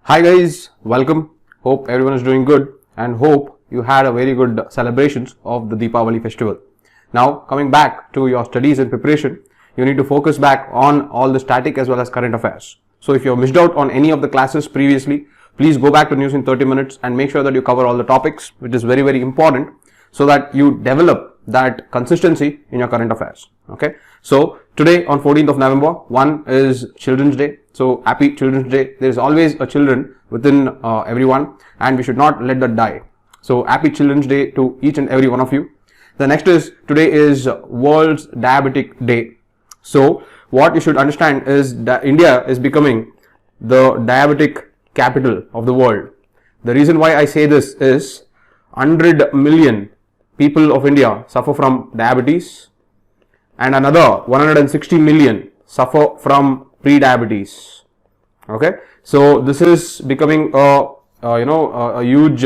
Hi guys, welcome. Hope everyone is doing good and hope you had a very good celebrations of the Deepavali festival. Now coming back to your studies and preparation, you need to focus back on all the static as well as current affairs. So if you have missed out on any of the classes previously, please go back to news in 30 minutes and make sure that you cover all the topics, which is very important, so that you develop that consistency in your current affairs. Okay. So today on 14th of November, one is Children's Day. So happy Children's Day. There is always a children within everyone and we should not let that die. So happy Children's Day to each and every one of you. The next is, today is World's Diabetic Day. So what you should understand is that India is becoming the diabetic capital of the world. The reason why I say this is 100 million people of India suffer from diabetes and another 160 million suffer from pre-diabetes. Okay, so this is becoming a huge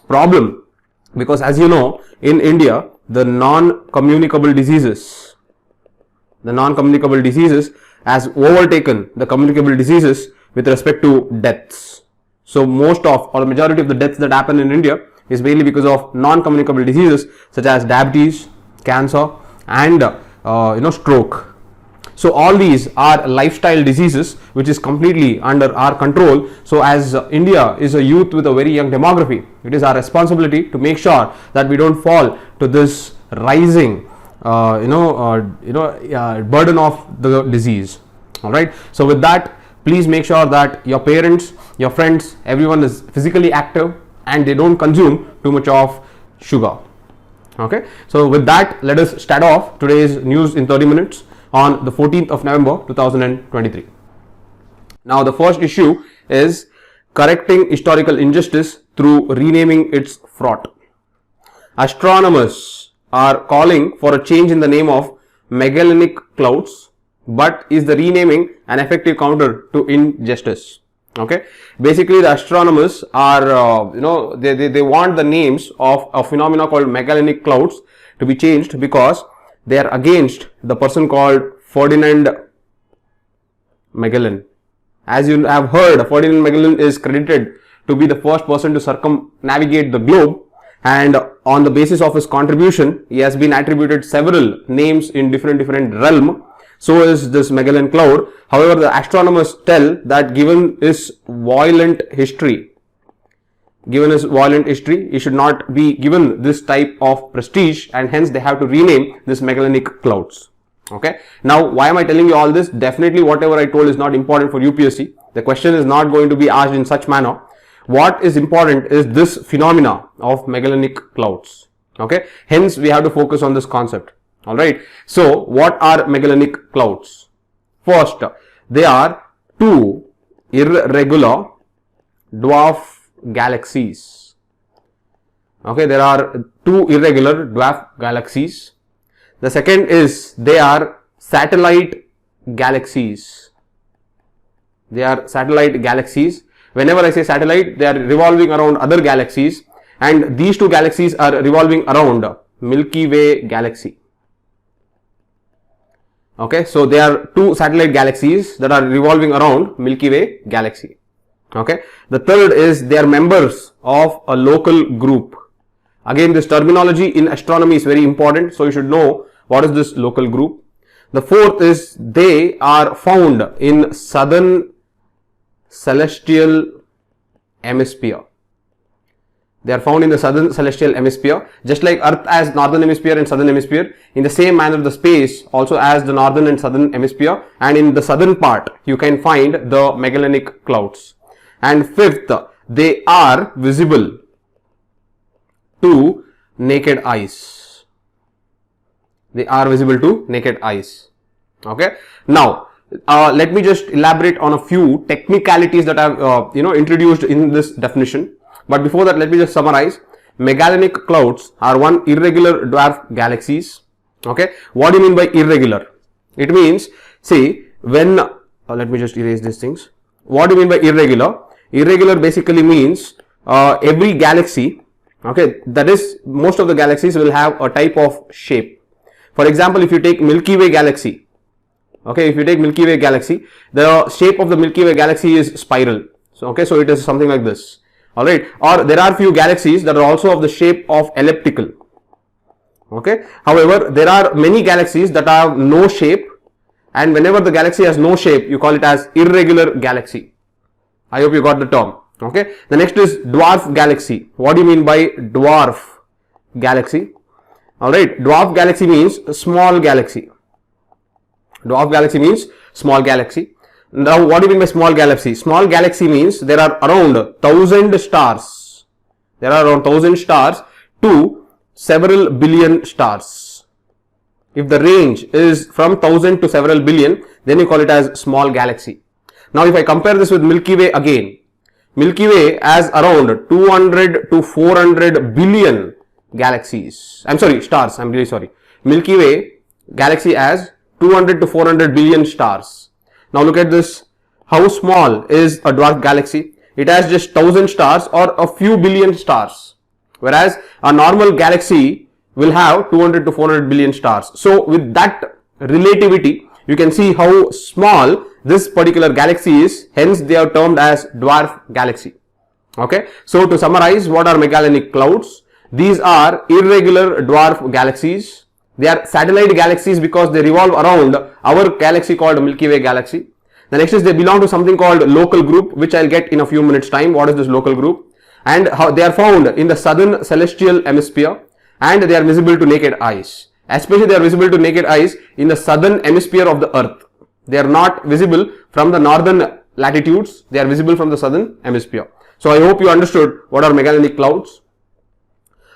problem, because as you know, in India the non-communicable diseases has overtaken the communicable diseases with respect to deaths. So most of or the majority of the deaths that happen in India is mainly because of non-communicable diseases such as diabetes, cancer and stroke. So all these are lifestyle diseases which is completely under our control. So as India is a youth with a very young demography, it is our responsibility to make sure that we don't fall to this rising burden of the disease. All right. So with that, please make sure that your parents, your friends, everyone is physically active and they don't consume too much of sugar. Okay, so with that, let us start off today's news in 30 minutes on the 14th of November 2023. Now the first issue is correcting historical injustice through renaming its fraud. Astronomers are calling for a change in the name of Magellanic clouds, but is the renaming an effective counter to injustice? Okay, basically the astronomers are they want the names of a phenomena called Magellanic clouds to be changed because they are against the person called Ferdinand Magellan. As you have heard, Ferdinand Magellan is credited to be the first person to circumnavigate the globe, and on the basis of his contribution he has been attributed several names in different realm. So is this Magellan cloud. However, the astronomers tell that given his violent history, he should not be given this type of prestige, and hence they have to rename this Magellanic clouds. Okay. Now, why am I telling you all this? Definitely whatever I told is not important for UPSC. The question is not going to be asked in such manner. What is important is this phenomena of Magellanic clouds. Okay. Hence, we have to focus on this concept. Alright, so what are Magellanic clouds? First, they are two irregular dwarf galaxies. Okay, there are two irregular dwarf galaxies. The second is they are satellite galaxies. Whenever I say satellite, they are revolving around other galaxies, and these two galaxies are revolving around Milky Way galaxy. Okay, so there are two satellite galaxies that are revolving around Milky Way galaxy. Okay, the third is they are members of a local group. Again, this terminology in astronomy is very important, so you should know what is this local group. The fourth is they are found in southern celestial hemisphere. They are found in the southern celestial hemisphere, just like Earth has northern hemisphere and southern hemisphere. In the same manner, the space also has the northern and southern hemisphere, and in the southern part you can find the Magellanic clouds. And fifth, they are visible to naked eyes. Okay. Now, let me just elaborate on a few technicalities that I have introduced in this definition. But before that, let me just summarize. Magellanic clouds are one irregular dwarf galaxies. Okay. What do you mean by irregular? It means, see, when, let me just erase these things. What do you mean by irregular? Irregular basically means every galaxy, okay, that is, most of the galaxies will have a type of shape. For example, if you take Milky Way galaxy, okay, if you take Milky Way galaxy, the shape of the Milky Way galaxy is spiral. So it is something like this. Alright, or there are few galaxies that are also of the shape of elliptical. Okay, however, there are many galaxies that have no shape, and whenever the galaxy has no shape, you call it as irregular galaxy. I hope you got the term. Okay, the next is dwarf galaxy. What do you mean by dwarf galaxy? Alright, dwarf galaxy means small galaxy. Dwarf galaxy means small galaxy. Now, what do you mean by small galaxy? Small galaxy means there are around 1000 stars. There are around 1000 stars to several billion stars. If the range is from 1000 to several billion, then you call it as small galaxy. Now, if I compare this with Milky Way again, Milky Way has around 200 to 400 billion galaxies. I'm sorry, stars. I'm really sorry. Milky Way galaxy has 200 to 400 billion stars. Now look at this. How small is a dwarf galaxy? It has just 1000 stars or a few billion stars. Whereas a normal galaxy will have 200 to 400 billion stars. So with that relativity, you can see how small this particular galaxy is. Hence they are termed as dwarf galaxy. Okay. So to summarize, what are Magellanic clouds? These are irregular dwarf galaxies. They are satellite galaxies because they revolve around our galaxy called Milky Way galaxy. The next is they belong to something called local group, which I'll get in a few minutes time. What is this local group? And how they are found in the southern celestial hemisphere, and they are visible to naked eyes. Especially they are visible to naked eyes in the southern hemisphere of the earth. They are not visible from the northern latitudes. They are visible from the southern hemisphere. So I hope you understood what are Magellanic clouds.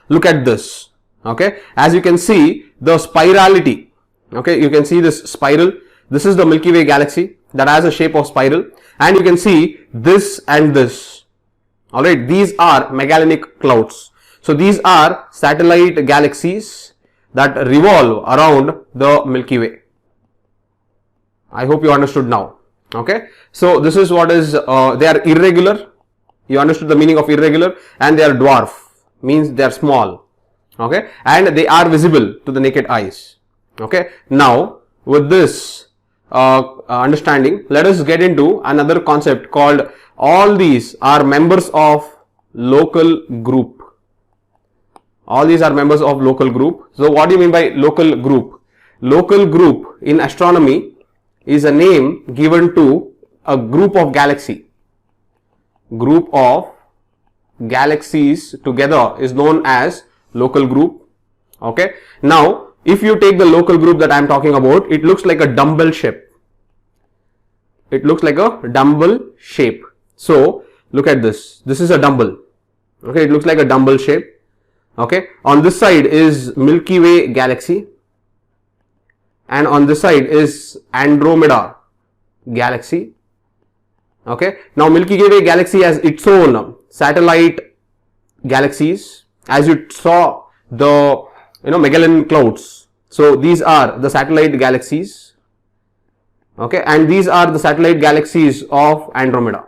Look at this. Okay, as you can see the spirality. Okay, you can see this spiral. This is the Milky Way galaxy that has a shape of spiral, and you can see this and this. Alright, these are Magellanic clouds. So these are satellite galaxies that revolve around the Milky Way. I hope you understood now. Okay, so this is what is, they are irregular. You understood the meaning of irregular, and they are dwarf, means they are small. Okay, and they are visible to the naked eyes. Okay, now with this understanding, let us get into another concept called all these are members of local group. All these are members of local group. So what do you mean by local group? Local group in astronomy is a name given to a group of galaxy. Group of galaxies together is known as local group. Okay, now if you take the local group that I am talking about, it looks like a dumbbell shape. It looks like a dumbbell shape. So look at this. This is a dumbbell. Okay, it looks like a dumbbell shape. Okay, on this side is Milky Way galaxy, and on this side is Andromeda galaxy. Okay, now Milky Way galaxy has its own satellite galaxies. As you saw the Magellanic clouds. So these are the satellite galaxies. Okay, and these are the satellite galaxies of Andromeda.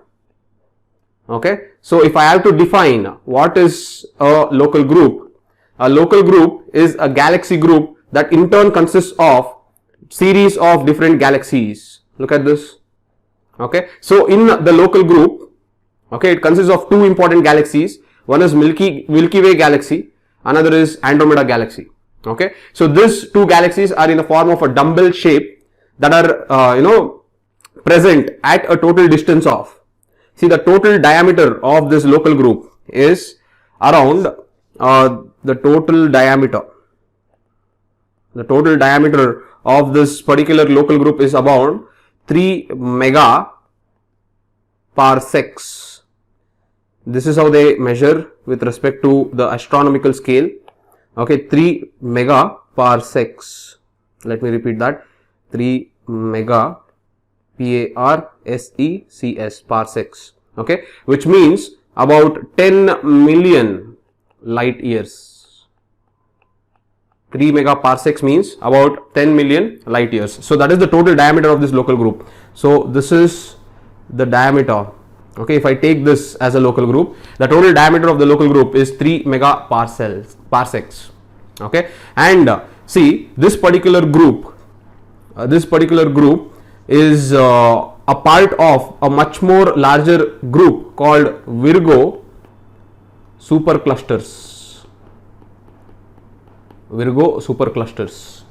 Okay, so if I have to define what is a local group is a galaxy group that in turn consists of series of different galaxies. Look at this. Okay, so in the local group, okay, it consists of two important galaxies. One is Milky Way galaxy, another is Andromeda galaxy. Okay, so these two galaxies are in the form of a dumbbell shape that are present at a total distance of, see, the total diameter of this local group is around the total diameter of this particular local group is about 3 megaparsecs. This is how they measure with respect to the astronomical scale. Okay, 3 megaparsecs. Let me repeat that. 3 mega P-A-R-S-E-C-S parsecs. Okay, which means about 10 million light years. 3 megaparsecs means about 10 million light years. So that is the total diameter of this local group. So this is the diameter. Okay, if I take this as a local group, the total diameter of the local group is 3 megaparsecs. Okay, and see, this particular group is a part of a much more larger group called Virgo superclusters. Virgo superclusters.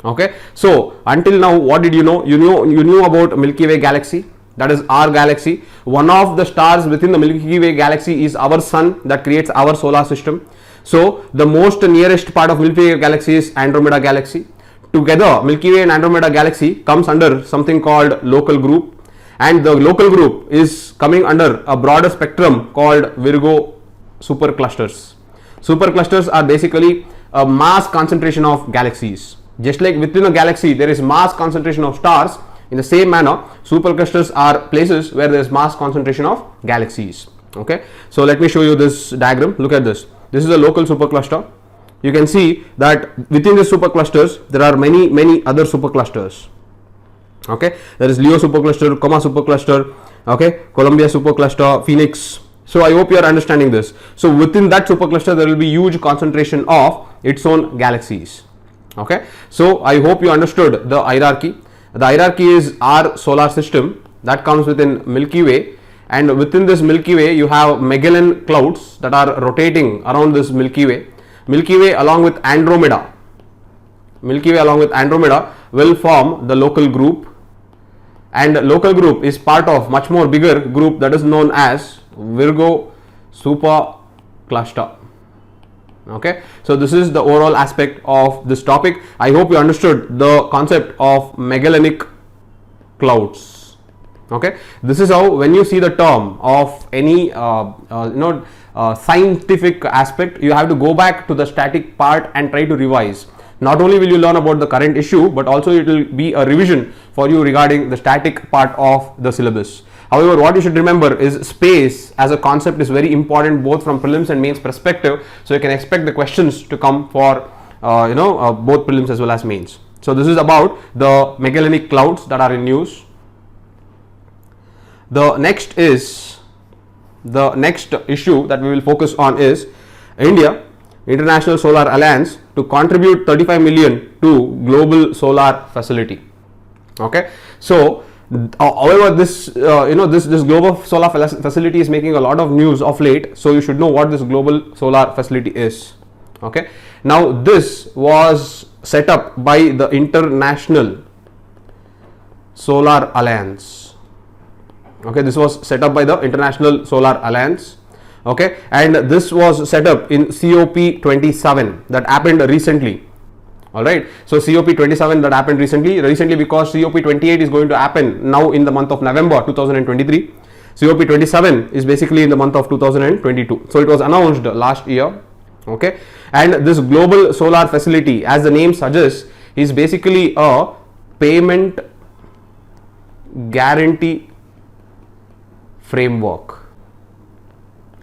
Okay, so until now, what did you know? You knew about Milky Way galaxy, that is our galaxy. One of the stars within the Milky Way galaxy is our sun, that creates our solar system. So the most nearest part of Milky Way galaxy is Andromeda galaxy. Together, Milky Way and Andromeda galaxy comes under something called local group, and the local group is coming under a broader spectrum called Virgo superclusters. Superclusters are basically a mass concentration of galaxies. Just like within a galaxy there is mass concentration of stars, in the same manner superclusters are places where there is mass concentration of galaxies. Okay, so let me show you this diagram. Look at this. This is a local supercluster. You can see that within the superclusters there are many other superclusters. Okay, there is Leo supercluster, Coma supercluster, okay, Columbia supercluster, Phoenix. So I hope you are understanding this. So within that supercluster there will be huge concentration of its own galaxies. Okay, so I hope you understood the hierarchy. The hierarchy is our solar system that comes within Milky Way, and within this Milky Way you have Magellan clouds that are rotating around this Milky Way. Milky Way along with Andromeda will form the local group, and local group is part of much more bigger group that is known as Virgo supercluster. Okay, so this is the overall aspect of this topic. I hope you understood the concept of Magellanic clouds. Okay, this is how, when you see the term of any scientific aspect, you have to go back to the static part and try to revise. Not only will you learn about the current issue, but also it will be a revision for you regarding the static part of the syllabus. However, what you should remember is space as a concept is very important both from prelims and mains perspective. So you can expect the questions to come for both prelims as well as mains. So this is about the Magellanic clouds that are in use. The next issue that we will focus on is India International Solar Alliance to contribute 35 million to global solar facility. Okay, so however, this global solar facility is making a lot of news of late, so you should know what this global solar facility is. Okay, now this was set up by the International Solar Alliance. Okay, this was set up by the International Solar Alliance. Okay, and this was set up in COP27 that happened recently. Alright, so COP27 that happened recently because COP28 is going to happen now in the month of November 2023. COP27 is basically in the month of 2022. So it was announced last year. Okay, and this global solar facility, as the name suggests, is basically a payment guarantee framework.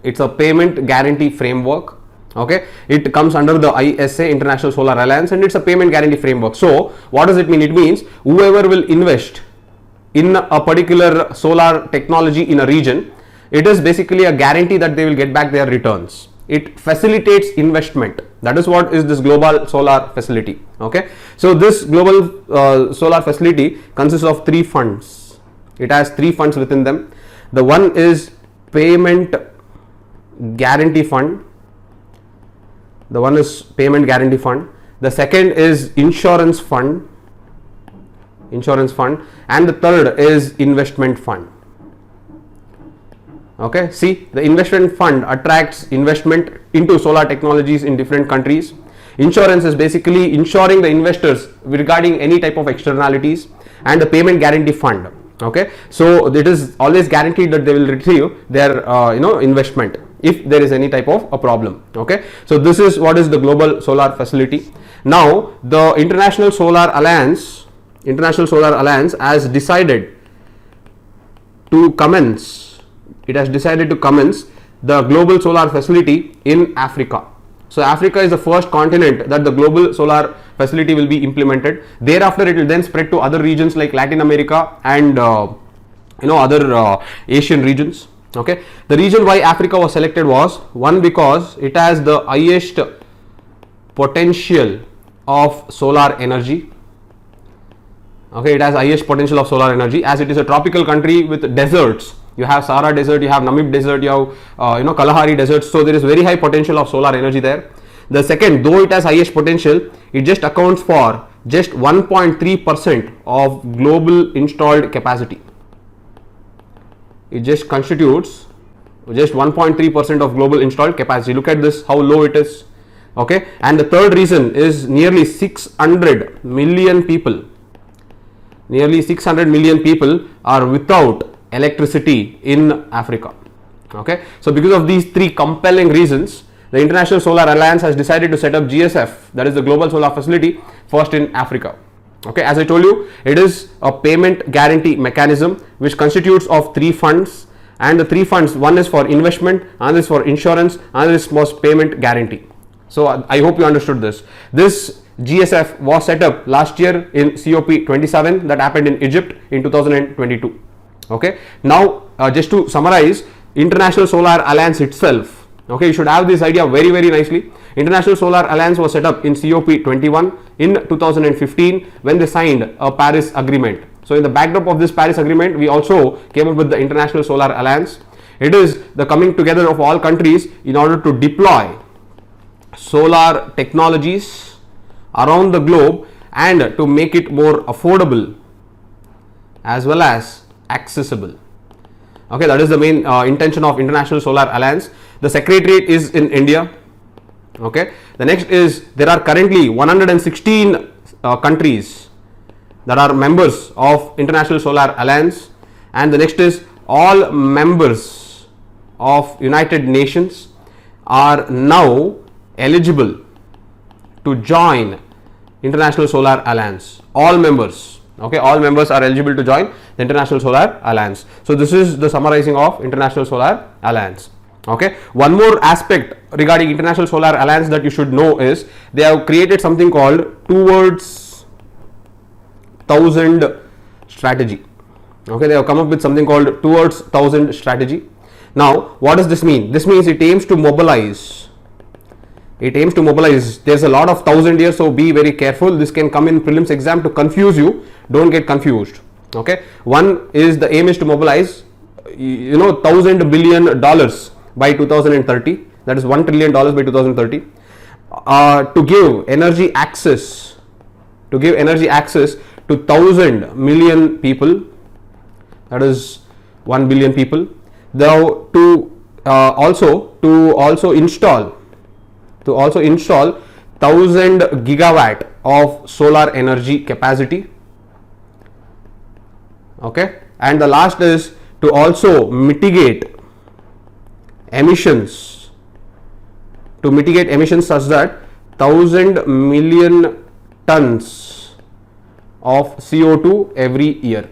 It's a payment guarantee framework. Okay, it comes under the ISA, International Solar Alliance, and it's a payment guarantee framework. So what does it mean? It means whoever will invest in a particular solar technology in a region, it is basically a guarantee that they will get back their returns. It facilitates investment. That is what is this global solar facility. Okay, so this global solar facility consists of three funds. It has three funds within them. The one is payment guarantee fund. The second is insurance fund, and the third is investment fund. Okay, see, the investment fund attracts investment into solar technologies in different countries. Insurance is basically insuring the investors regarding any type of externalities, and the payment guarantee fund. Okay, so it is always guaranteed that they will retrieve their investment if there is any type of a problem. Okay, so this is what is the global solar facility. Now the International Solar Alliance has decided to commence the global solar facility in Africa. So Africa is the first continent that the global solar facility will be implemented. Thereafter it will then spread to other regions like Latin America and other Asian regions. Okay, the reason why Africa was selected was, one, because it has the highest potential of solar energy. Okay, it has highest potential of solar energy as it is a tropical country with deserts. You have Sahara desert, you have Namib desert, you have Kalahari desert. So there is very high potential of solar energy there. The second, though it has highest potential, it just accounts for just 1.3% of global installed capacity. It just constitutes just 1.3% of global installed capacity. Look at this, how low it is. Okay, and the third reason is nearly 600 million people. Nearly 600 million people are without electricity in Africa. Okay, so because of these three compelling reasons, the International Solar Alliance has decided to set up GSF, that is the Global Solar Facility, first in Africa. Okay, as I told you, it is a payment guarantee mechanism which constitutes of three funds, and the three funds, one is for investment, another is for insurance, another is for payment guarantee. So I hope you understood this. This GSF was set up last year in COP27 that happened in Egypt in 2022. Okay, now just to summarize, International Solar Alliance itself, okay, you should have this idea very nicely. International Solar Alliance was set up in COP21 in 2015 when they signed a Paris Agreement. So in the backdrop of this Paris Agreement, we also came up with the International Solar Alliance. It is the coming together of all countries in order to deploy solar technologies around the globe and to make it more affordable as well as accessible. Okay, that is the main intention of International Solar Alliance. The secretariat is in India. Okay, the next is there are currently 116 countries that are members of International Solar Alliance, and the next is all members of United Nations are now eligible to join International Solar Alliance. All members, okay, all members are eligible to join the International Solar Alliance. So this is the summarizing of International Solar Alliance. Okay, one more aspect regarding International Solar Alliance that you should know is they have created something called Towards 1000 strategy. Okay, they have come up with something called Towards 1000 strategy. Now what does this mean? This means it aims to mobilize. There's a lot of 1000 here, so be very careful. This can come in prelims exam to confuse you. Don't get confused. Okay, one is the aim is to mobilize $1,000 billion by 2030, that is $1 trillion by 2030, to give energy access to 1,000 million people, that is 1 billion people. Now to also install 1000 gigawatt of solar energy capacity. Okay, and the last is to also mitigate emissions such that 1,000 million tons of CO2 every year.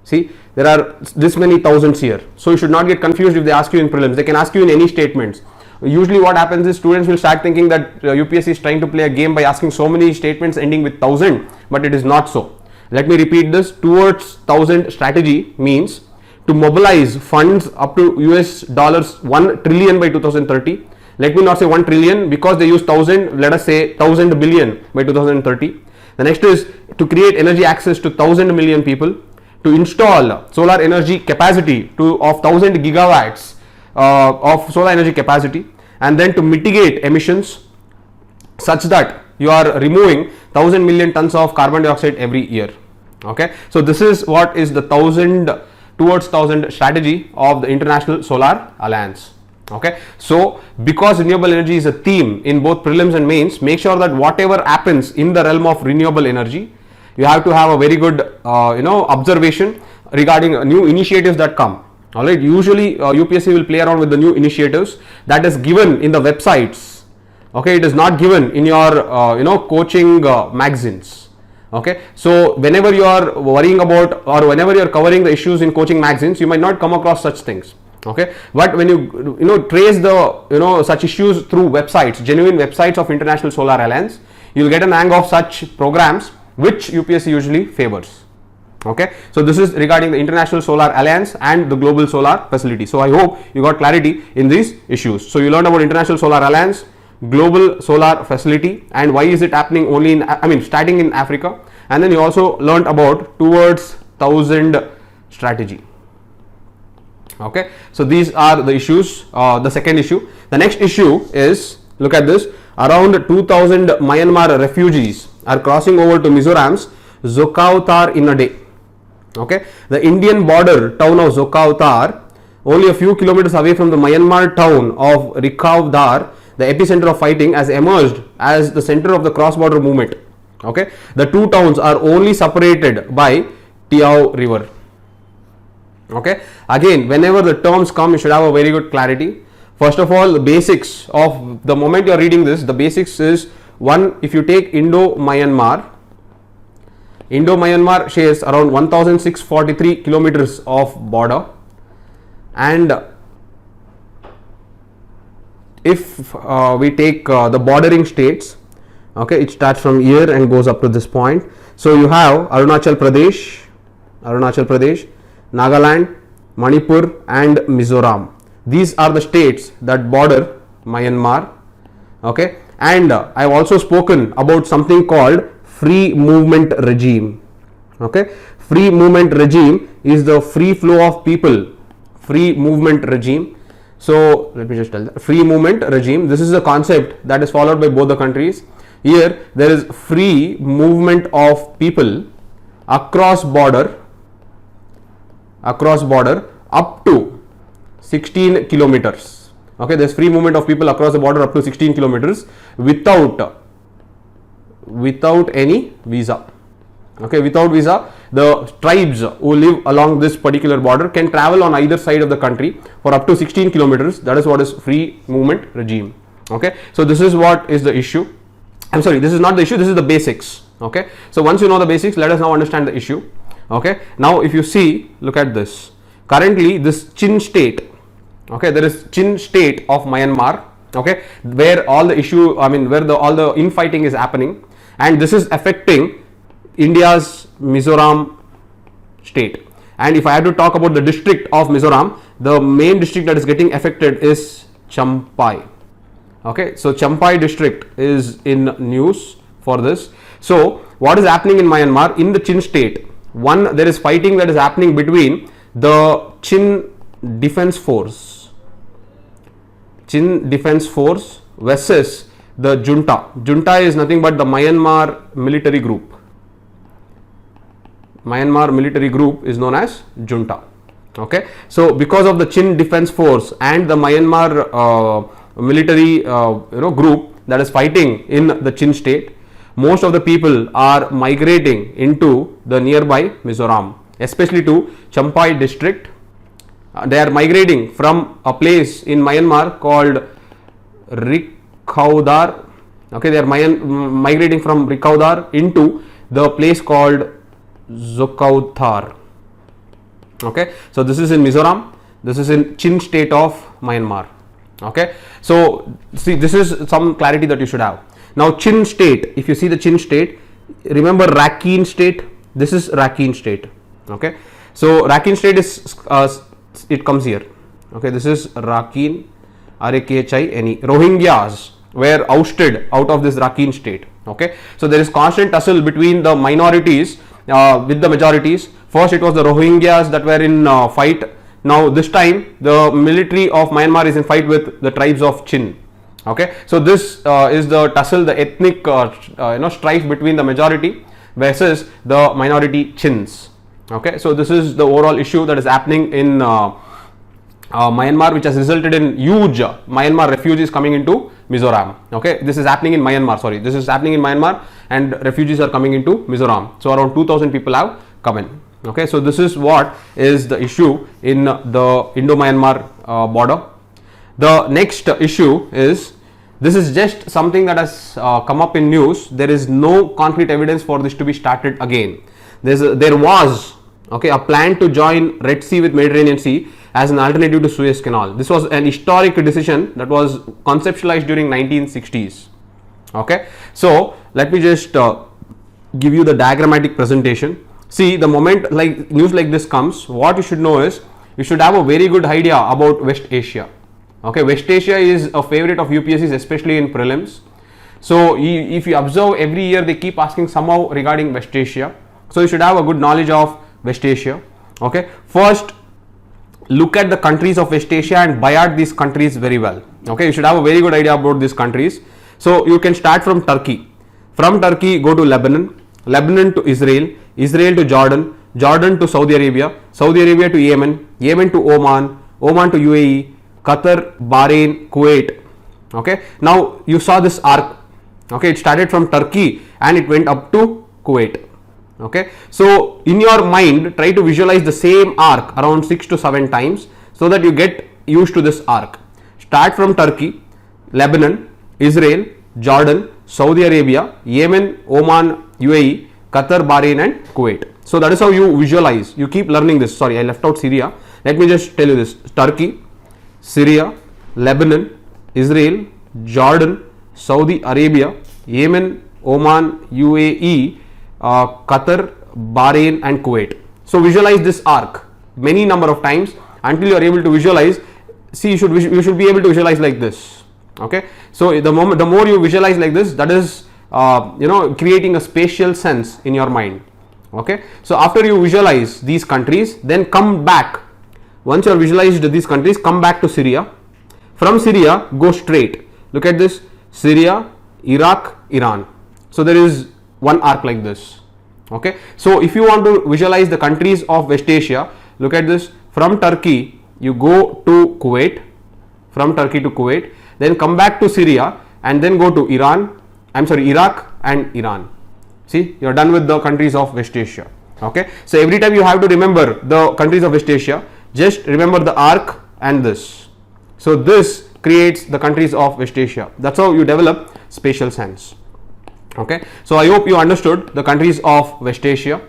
See, there are this many thousands here, so you should not get confused if they ask you in prelims. They can ask you in any statements. Usually what happens is students will start thinking that UPSC is trying to play a game by asking so many statements ending with 1000, but it is not so. Let me repeat this. Towards 1000 strategy means to mobilize funds up to $1 trillion by 2030. Let me not say 1 trillion because they use 1000, let us say 1000 billion by 2030. The next is to create energy access to 1000 million people, to install solar energy capacity of 1000 gigawatts of solar energy capacity, and then to mitigate emissions such that you are removing 1000 million tons of carbon dioxide every year. Okay, so this is what is the Towards 1000 strategy of the International Solar Alliance. Okay, so because renewable energy is a theme in both prelims and mains, make sure that whatever happens in the realm of renewable energy, you have to have a very good observation regarding new initiatives that come. All right, usually UPSC will play around with the new initiatives that is given in the websites. Okay, it is not given in your coaching magazines. Okay, so whenever you are worrying about or whenever you are covering the issues in coaching magazines, you might not come across such things. Okay, but when you trace the such issues through websites, genuine websites of International Solar Alliance, you will get an hang of such programs which UPSC usually favors. Okay, so this is regarding the International Solar Alliance and the Global Solar Facility. So I hope you got clarity in these issues. So you learned about International Solar Alliance, Global Solar Facility, and why is it happening only in starting in Africa. and then you also learnt about towards 1000 strategy. Okay, so these are the issues. The second issue. The next issue is, look at this, around 2000 Myanmar refugees are crossing over to Mizoram's Zokauthar in a day. Okay, the Indian border town of Zokauthar, only a few kilometers away from the Myanmar town of Rikaudar, the epicenter of fighting, has emerged as the center of the cross-border movement. Okay, the two towns are only separated by Tiao River. Okay, again, whenever the terms come, you should have a very good clarity. First of all, the basics of the moment you are reading this, the basics is, one, if you take Indo-Myanmar shares around 1643 kilometers of border, and if we take the bordering states, okay, it starts from here and goes up to this point. So you have Arunachal Pradesh, Nagaland, Manipur and Mizoram. These are the states that border Myanmar. Okay, and I have also spoken about something called free movement regime. Okay, free movement regime is the free flow of people, free movement regime. So let me just tell that, free movement regime, this is a concept that is followed by both the countries. Here there is free movement of people across border up to 16 kilometers. Okay, there is free movement of people across the border up to 16 kilometers without any visa. Okay, without visa, the tribes who live along this particular border can travel on either side of the country for up to 16 kilometers. That is what is free movement regime. Okay, so this is what is the issue. I'm sorry, this is not the issue, this is the basics. Okay, so once you know the basics, let us now understand the issue. Okay, now if you see, look at this. Currently, this Chin state, okay, there is Chin state of Myanmar, okay, where all the issue, where all the infighting is happening, and this is affecting India's Mizoram state. And if I have to talk about the district of Mizoram, the main district that is getting affected is Champhai. Okay, so Champhai district is in news for this. So what is happening in Myanmar in the Chin state? One, there is fighting that is happening between the Chin Defense Force versus the JUNTA. JUNTA is nothing but the Myanmar military group. Myanmar military group is known as JUNTA. Okay, so because of the Chin Defense Force and the Myanmar military group that is fighting in the Chin state, most of the people are migrating into the nearby Mizoram, especially to Champhai district. They are migrating from a place in Myanmar called Rikaudar. Okay, they are migrating from Rikaudar into the place called Zokauthar. Okay, so this is in Mizoram, this is in Chin state of Myanmar. Okay, so see, this is some clarity that you should have. Now Chin state, if you see the Chin state, remember Rakhine state, this is Rakhine state. Okay, so Rakhine state is it comes here. Okay, this is Rakhine, Rakhine. Rohingyas were ousted out of this Rakhine state. Okay, so there is constant tussle between the minorities with the majorities. First it was the Rohingyas that were in fight. Now this time the military of Myanmar is in fight with the tribes of Chin. Okay, so this is the tussle, the ethnic strife between the majority versus the minority Chins. Okay, so this is the overall issue that is happening in Myanmar, which has resulted in huge Myanmar refugees coming into Mizoram. Okay, this is happening in Myanmar, and refugees are coming into Mizoram. So around 2000 people have come in. Okay, so this is what is the issue in the Indo-Myanmar border. The next issue is, this is just something that has come up in news. There is no concrete evidence for this to be started again. There was a plan to join Red Sea with Mediterranean Sea as an alternative to Suez Canal. This was an historic decision that was conceptualized during 1960s. Okay, so let me just give you the diagrammatic presentation. See, the moment news like this comes, what you should know is, you should have a very good idea about West Asia. Okay, West Asia is a favorite of UPSCs, especially in prelims. So if you observe, every year they keep asking somehow regarding West Asia. So you should have a good knowledge of West Asia. Okay, first look at the countries of West Asia and by heart these countries very well. Okay, you should have a very good idea about these countries. So you can start from Turkey. From Turkey, go to Lebanon, Lebanon to Israel, Israel to Jordan, Jordan to Saudi Arabia, Saudi Arabia to Yemen, Yemen to Oman, Oman to UAE, Qatar, Bahrain, Kuwait. Okay, now you saw this arc. Okay, it started from Turkey and it went up to Kuwait. Okay, so in your mind, try to visualize the same arc around 6 to 7 times so that you get used to this arc. Start from Turkey, Lebanon, Israel, Jordan, Saudi Arabia, Yemen, Oman, UAE, Qatar, Bahrain and Kuwait. So that is how you visualize. You keep learning this. Sorry, I left out Syria. Let me just tell you this. Turkey, Syria, Lebanon, Israel, Jordan, Saudi Arabia, Yemen, Oman, UAE, Qatar, Bahrain and Kuwait. So visualize this arc many number of times until you are able to visualize. See, you should be able to visualize like this. Okay, so the more you visualize like this, that is creating a spatial sense in your mind. Okay, so after you visualize these countries, then come back. Once you have visualized these countries, come back to Syria. From Syria, go straight. Look at this: Syria, Iraq, Iran. So there is one arc like this. Okay, so if you want to visualize the countries of West Asia, look at this. From Turkey, you go to Kuwait. From Turkey to Kuwait, then come back to Syria and then go to Iraq and Iran. See, you are done with the countries of West Asia. Okay, so every time you have to remember the countries of West Asia, just remember the arc and this. So this creates the countries of West Asia. That's how you develop spatial sense. Okay, so I hope you understood the countries of West Asia.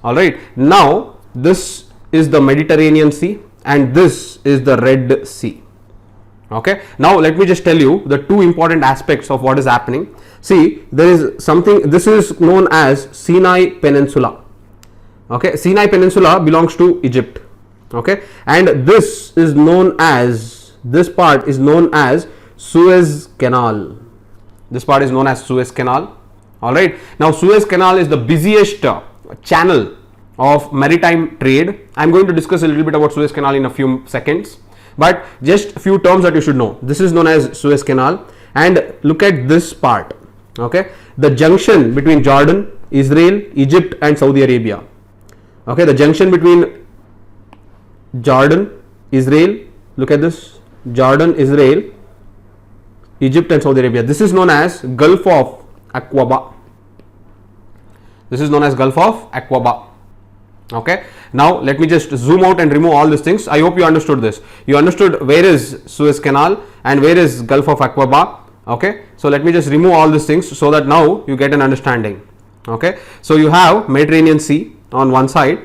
All right, now this is the Mediterranean Sea and this is the Red Sea. Okay, now let me just tell you the two important aspects of what is happening. See, there is something, this is known as Sinai Peninsula. Okay, Sinai Peninsula belongs to Egypt. Okay, and this is known as, this part is known as Suez Canal. This part is known as Suez Canal. All right, now Suez Canal is the busiest channel of maritime trade. I am going to discuss a little bit about Suez Canal in a few seconds, but just a few terms that you should know. This is known as Suez Canal, and look at this part. Okay, the junction between Jordan, Israel, Egypt and Saudi Arabia. Okay, the junction between Jordan, Israel, look at this, Jordan, Israel, Egypt and Saudi Arabia. This is known as Gulf of Aqaba. This is known as Gulf of Aqaba. Okay, now let me just zoom out and remove all these things. I hope you understood this. You understood where is Suez Canal and where is Gulf of Aqaba. Okay, so let me just remove all these things so that now you get an understanding. Okay, so you have Mediterranean Sea on one side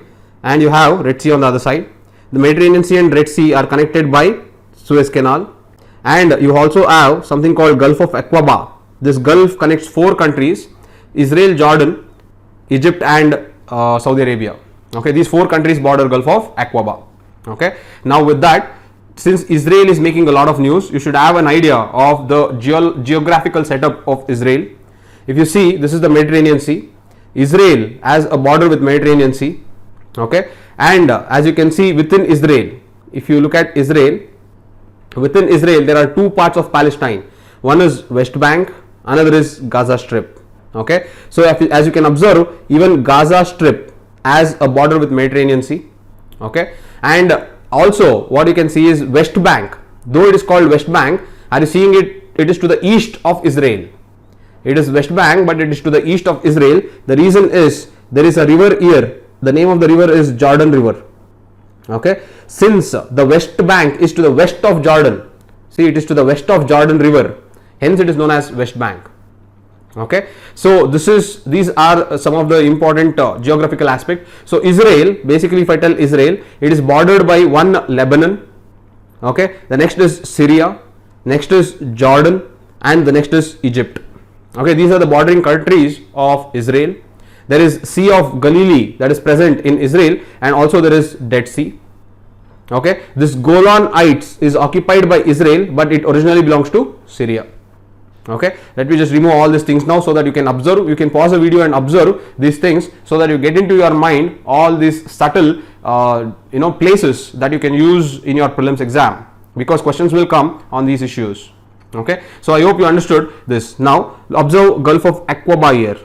and you have Red Sea on the other side. The Mediterranean Sea and Red Sea are connected by Suez Canal, and you also have something called Gulf of Aqaba. This Gulf connects 4 countries: Israel, Jordan, Egypt and Saudi Arabia. Okay, these 4 countries border Gulf of Aqaba. Okay, now with that, since Israel is making a lot of news, you should have an idea of the geographical setup of Israel. If you see, this is the Mediterranean Sea. Israel has a border with Mediterranean Sea. Okay, and as you can see within Israel, if you look at Israel, within Israel there are 2 parts of Palestine. One is West Bank, another is Gaza Strip. Okay, so as you can observe, even Gaza Strip has a border with Mediterranean Sea. Okay, and also what you can see is West Bank. Though it is called West Bank, are you seeing it? It is to the east of Israel. It is West Bank, but it is to the east of Israel. The reason is there is a river here. The name of the river is Jordan River. Okay, since the West Bank is to the west of Jordan, see, it is to the west of Jordan River, hence it is known as West Bank. Okay, so these are some of the important geographical aspects. So Israel, basically if I tell Israel, it is bordered by one Lebanon. Okay, the next is Syria, next is Jordan and the next is Egypt. Okay, these are the bordering countries of Israel. There is Sea of Galilee that is present in Israel, and also there is Dead Sea. Okay, this Golan Heights is occupied by Israel, but it originally belongs to Syria. Okay, let me just remove all these things now so that you can observe. You can pause the video and observe these things so that you get into your mind all these subtle places that you can use in your prelims exam, because questions will come on these issues. Okay, so I hope you understood this. Now observe Gulf of Aqaba here.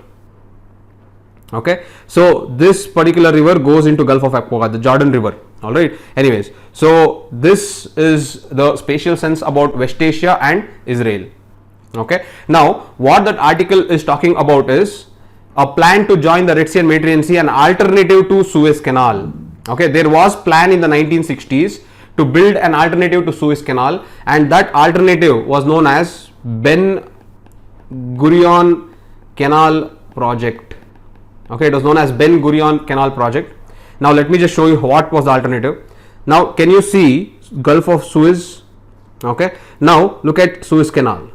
Okay, so this particular river goes into Gulf of Aqaba, the Jordan River. All right, anyways, so this is the spatial sense about West Asia and Israel. Okay, now what that article is talking about is a plan to join the Red Sea and Mediterranean Sea, an alternative to Suez Canal. Okay, there was plan in the 1960s to build an alternative to Suez Canal, and that alternative was known as Ben Gurion Canal project. Okay, it was known as Ben Gurion Canal project. Now let me just show you what was the alternative. Now can you see Gulf of Suez? Okay, now look at Suez Canal.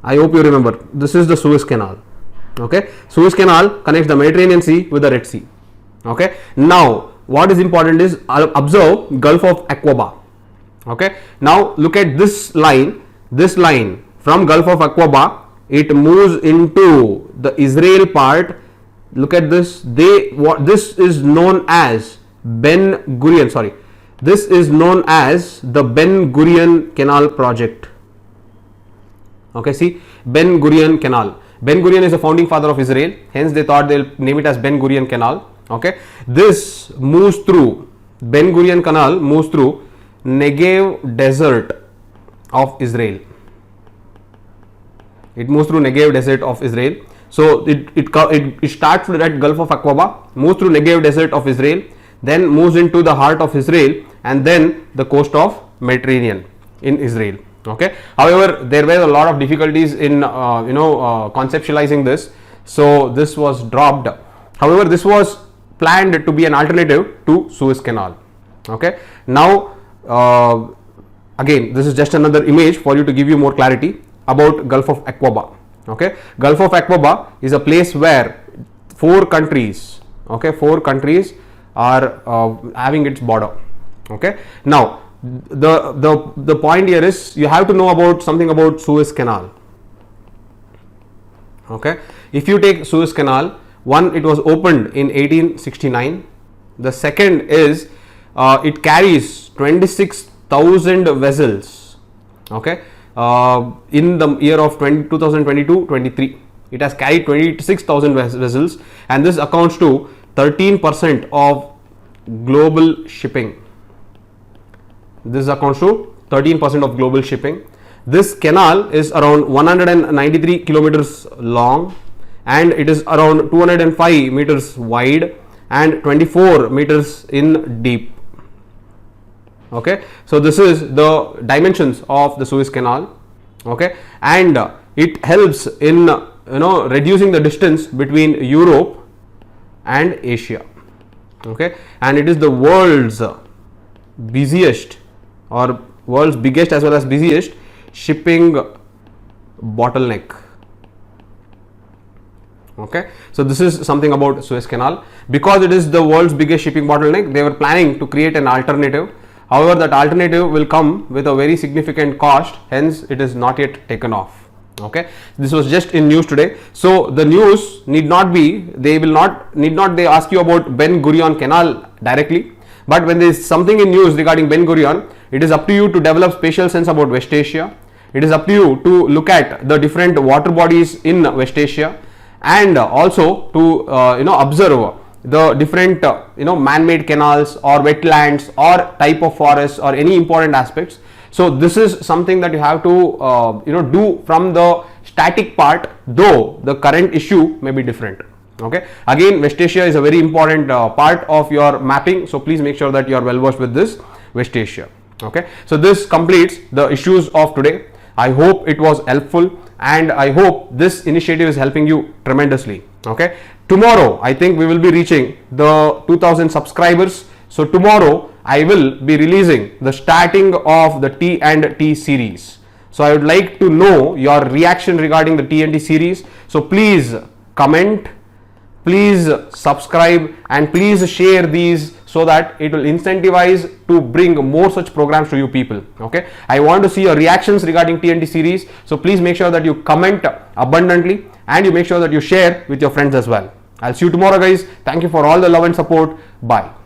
I hope you remember, this is the Suez Canal. Okay, Suez Canal connects the Mediterranean Sea with the Red Sea. Okay, now what is important is observe Gulf of Aqaba. Okay, now look at this line from Gulf of Aqaba, it moves into the Israel part. Look at this, this is known as Ben Gurion, sorry, this is known as the Ben Gurion Canal project. Okay, see, Ben Gurion Canal. Ben Gurion is the founding father of Israel, hence they thought they'll name it as Ben Gurion Canal. Okay, this moves through, Ben Gurion Canal moves through Negev desert of Israel. It moves through Negev desert of Israel. So it starts at Gulf of Aqaba, moves through Negev desert of Israel, then moves into the heart of Israel, and then the coast of Mediterranean in Israel. Okay, however, there were a lot of difficulties in conceptualizing this, so this was dropped. However, this was planned to be an alternative to Suez Canal. Okay, now again, this is just another image for you to give you more clarity about Gulf of Aqaba. Okay, Gulf of Aqaba is a place where four countries are having its border. Okay, now the point here is you have to know about something about Suez Canal. Okay, if you take Suez Canal, one, it was opened in 1869. The second is it carries 26,000 vessels. Okay, in the year of 2022-23, it has carried 26,000 vessels, and this accounts to 13% of global shipping. This accounts to 13% of global shipping. This canal is around 193 kilometers long, and it is around 205 meters wide and 24 meters in deep. Okay, so this is the dimensions of the Suez Canal. Okay, and it helps in reducing the distance between Europe and Asia. Okay, and it is the world's busiest or world's biggest as well as busiest shipping bottleneck. Okay, so this is something about Suez Canal. Because it is the world's biggest shipping bottleneck, they were planning to create an alternative. However, that alternative will come with a very significant cost, hence it is not yet taken off. Okay, this was just in news today. So the news need not they ask you about Ben Gurion Canal directly, but when there is something in news regarding Ben Gurion, it is up to you to develop spatial sense about West Asia. It is up to you to look at the different water bodies in West Asia, and also to observe the different man-made canals or wetlands or type of forests or any important aspects. So this is something that you have to do from the static part, though the current issue may be different. Okay, again, West Asia is a very important part of your mapping, so please make sure that you are well versed with this West Asia. Okay, so this completes the issues of today. I hope it was helpful, and I hope this initiative is helping you tremendously. Okay, tomorrow I think we will be reaching the 2000 subscribers. So tomorrow I will be releasing the starting of the T&T series. So I would like to know your reaction regarding the T&T series. So please comment, please subscribe and please share these so that it will incentivize to bring more such programs to you people. Okay, I want to see your reactions regarding TNT series, so please make sure that you comment abundantly and you make sure that you share with your friends as well. I'll see you tomorrow, guys. Thank you for all the love and support. Bye.